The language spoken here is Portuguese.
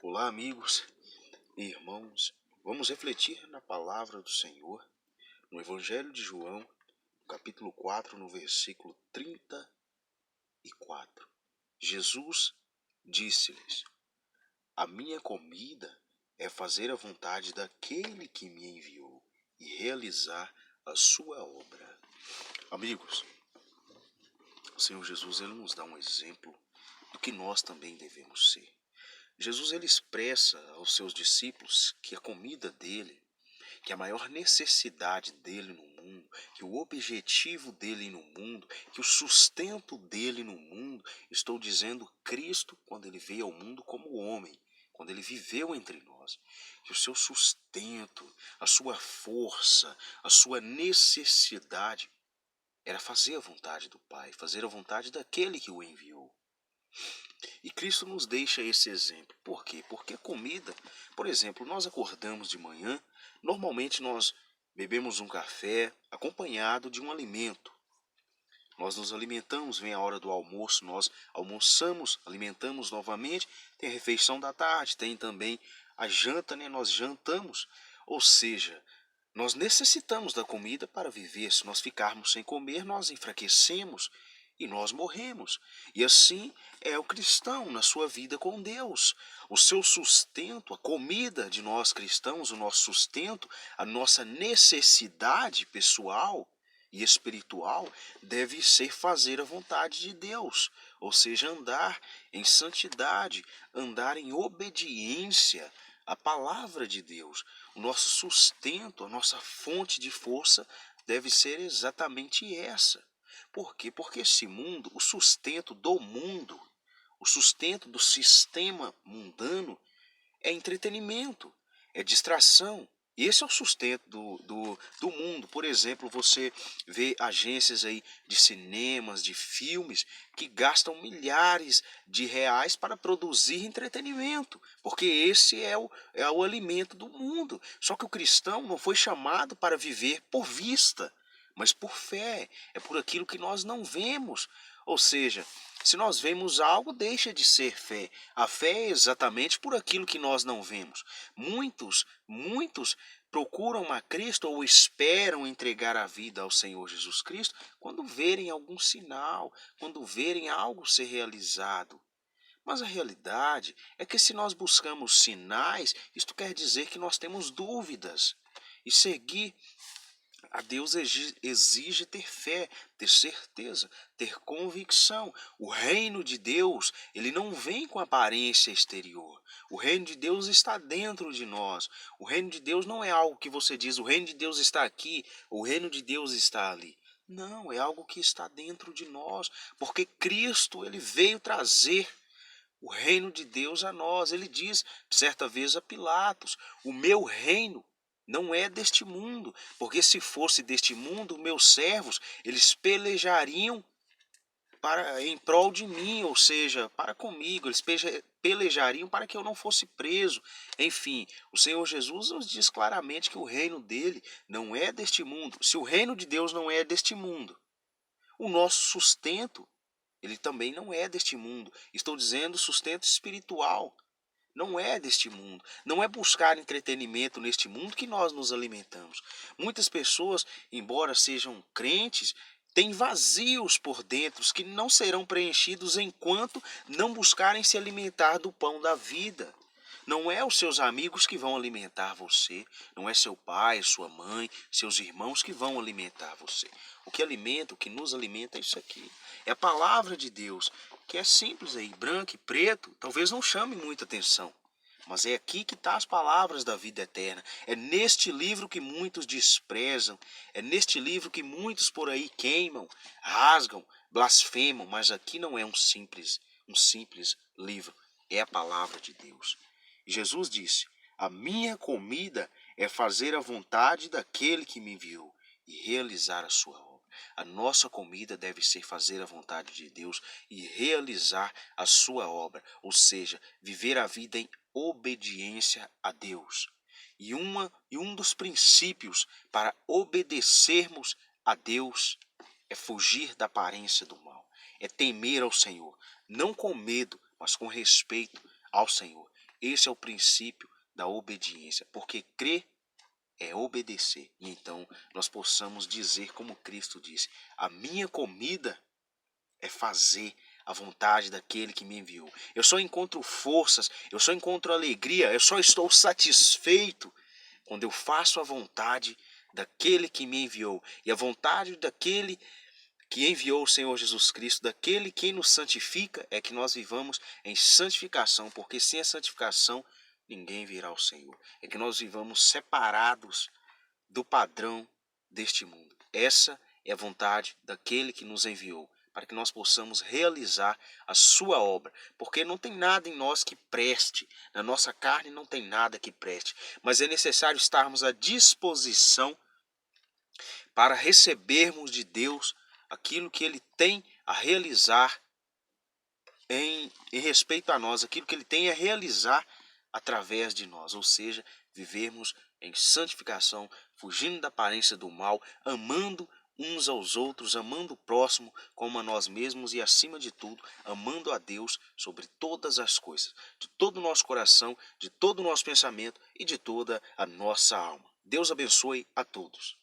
Olá, amigos e irmãos. Vamos refletir na palavra do Senhor, no Evangelho de João, capítulo 4, no versículo 34. Jesus disse-lhes: A minha comida é fazer a vontade daquele que me enviou e realizar a sua obra. Amigos, o Senhor Jesus ele nos dá um exemplo do que nós também devemos ser. Jesus ele expressa aos seus discípulos que a comida dele, que a maior necessidade dele no mundo, que o objetivo dele no mundo, que o sustento dele no mundo, estou dizendo Cristo quando ele veio ao mundo como homem, quando ele viveu entre nós, que o seu sustento, a sua força, a sua necessidade era fazer a vontade do Pai, fazer a vontade daquele que o enviou. E Cristo nos deixa esse exemplo. Por quê? Porque a comida, por exemplo, nós acordamos de manhã, normalmente nós bebemos um café acompanhado de um alimento. Nós nos alimentamos, vem a hora do almoço, nós almoçamos, alimentamos novamente, tem a refeição da tarde, tem também a janta, né? Nós jantamos. Ou seja, nós necessitamos da comida para viver. Se nós ficarmos sem comer, nós enfraquecemos e nós morremos. E assim é o cristão na sua vida com Deus. O seu sustento, a comida de nós cristãos, o nosso sustento, a nossa necessidade pessoal e espiritual deve ser fazer a vontade de Deus, ou seja, andar em santidade, andar em obediência à palavra de Deus. O nosso sustento, a nossa fonte de força deve ser exatamente essa. Por quê? Porque esse mundo, o sustento do mundo, o sustento do sistema mundano é entretenimento, é distração. Esse é o sustento do mundo. Por exemplo, você vê agências aí de cinemas, de filmes, que gastam milhares de reais para produzir entretenimento, porque esse é o alimento do mundo. Só que o cristão não foi chamado para viver por vista, mas por fé. É por aquilo que nós não vemos. Ou seja, se nós vemos algo, deixa de ser fé. A fé é exatamente por aquilo que nós não vemos. Muitos procuram a Cristo ou esperam entregar a vida ao Senhor Jesus Cristo quando verem algum sinal, quando verem algo ser realizado. Mas a realidade é que se nós buscamos sinais, isto quer dizer que nós temos dúvidas. E seguir a Deus exige ter fé, ter certeza, ter convicção. O reino de Deus, ele não vem com aparência exterior. O reino de Deus está dentro de nós. O reino de Deus não é algo que você diz, o reino de Deus está aqui, o reino de Deus está ali. Não, é algo que está dentro de nós, porque Cristo, ele veio trazer o reino de Deus a nós. Ele diz certa vez a Pilatos: o meu reino não é deste mundo, porque se fosse deste mundo, meus servos, eles pelejariam em prol de mim, ou seja, para comigo, eles pelejariam para que eu não fosse preso. Enfim, o Senhor Jesus nos diz claramente que o reino dele não é deste mundo. Se o reino de Deus não é deste mundo, o nosso sustento ele também não é deste mundo. Estou dizendo sustento espiritual. Não é deste mundo. Não é buscar entretenimento neste mundo que nós nos alimentamos. Muitas pessoas, embora sejam crentes, têm vazios por dentro que não serão preenchidos enquanto não buscarem se alimentar do pão da vida. Não é os seus amigos que vão alimentar você, não é seu pai, sua mãe, seus irmãos que vão alimentar você. O que alimenta, o que nos alimenta é isso aqui. É a palavra de Deus, que é simples aí, branco e preto, talvez não chame muita atenção. Mas é aqui que estão as palavras da vida eterna. É neste livro que muitos desprezam. É neste livro que muitos por aí queimam, rasgam, blasfemam. Mas aqui não é um simples livro. É a palavra de Deus. Jesus disse: a minha comida é fazer a vontade daquele que me enviou e realizar a sua obra. A nossa comida deve ser fazer a vontade de Deus e realizar a sua obra, ou seja, viver a vida em obediência a Deus. E um dos princípios para obedecermos a Deus é fugir da aparência do mal, é temer ao Senhor, não com medo, mas com respeito ao Senhor. Esse é o princípio da obediência, porque crer é obedecer. E então nós possamos dizer como Cristo disse: a minha comida é fazer a vontade daquele que me enviou. Eu só encontro forças, eu só encontro alegria, eu só estou satisfeito quando eu faço a vontade daquele que me enviou. E a vontade daquele que enviou o Senhor Jesus Cristo, daquele que nos santifica, é que nós vivamos em santificação, porque sem a santificação ninguém virá ao Senhor. É que nós vivamos separados do padrão deste mundo. Essa é a vontade daquele que nos enviou, para que nós possamos realizar a sua obra, porque não tem nada em nós que preste, na nossa carne não tem nada que preste, mas é necessário estarmos à disposição para recebermos de Deus aquilo que Ele tem a realizar em respeito a nós, aquilo que Ele tem a realizar através de nós, ou seja, vivermos em santificação, fugindo da aparência do mal, amando uns aos outros, amando o próximo como a nós mesmos e, acima de tudo, amando a Deus sobre todas as coisas, de todo o nosso coração, de todo o nosso pensamento e de toda a nossa alma. Deus abençoe a todos.